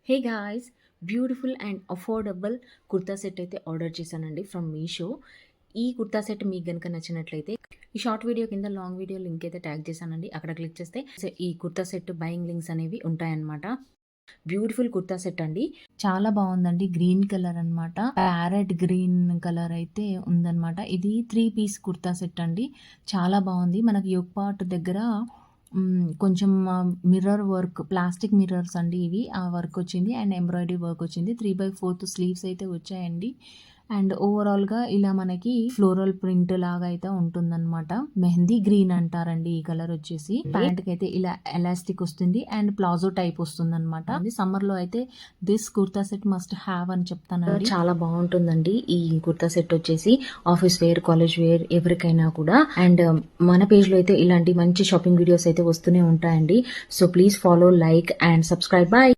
Hey guys! Beautiful and affordable kurta set అయితే order చేశానండి from Meesho. ఈ కుర్తా సెట్ మీకు గనుక నచ్చినట్లయితే ఈ షార్ట్ వీడియో కింద లాంగ్ వీడియో లింక్ అయితే ట్యాగ్ చేశానండి. అక్కడ క్లిక్ చేస్తే ఈ కుర్తా సెట్ బయింగ్ లింక్స్ అనేవి ఉంటాయన్నమాట. బ్యూటిఫుల్ కుర్తా సెట్ అండి. చాలా బాగుందండి. గ్రీన్ కలర్ అన్నమాట. ప్యారెట్ గ్రీన్ కలర్ అయితే ఉందన్నమాట. ఇది 3 పీస్ కుర్తా సెట్ అండి. చాలా బాగుంది. మనకి యోక్ పార్ట్ దగ్గర కొంచెం మిర్రర్ వర్క్, ప్లాస్టిక్ మిర్రర్స్ అండి ఇవి. ఆ వర్క్ వచ్చింది అండ్ ఎంబ్రాయిడరీ వర్క్ వచ్చింది. 3/4 స్లీవ్స్ అయితే వచ్చాయండి. అండ్ ఓవరాల్‌గా ఇలా మనకి ఫ్లోరల్ ప్రింట్ లాగా అయితే ఉంటుందన్నమాట. మెహందీ గ్రీన్ అంటారండి ఈ కలర్ వచ్చేసి. ప్యాంట్‌కైతే ఇలా ఎలాస్టిక్ వస్తుంది అండ్ ప్లాజో టైప్ వస్తుందన్నమాట. సమ్మర్‌లో అయితే this kurta set must have అని చెప్తానండి. చాలా బాగుంటుందండి ఈ కుర్తా సెట్ వచ్చేసి. ఆఫీస్ వేర్, కాలేజ్ వేర్ ఎవరికైనా కూడా. అండ్ మన పేజ్‌లో అయితే ఇలాంటి మంచి షాపింగ్ వీడియోస్ అయితే వస్తూనే ఉంటాయండి. So please follow, like and subscribe. By.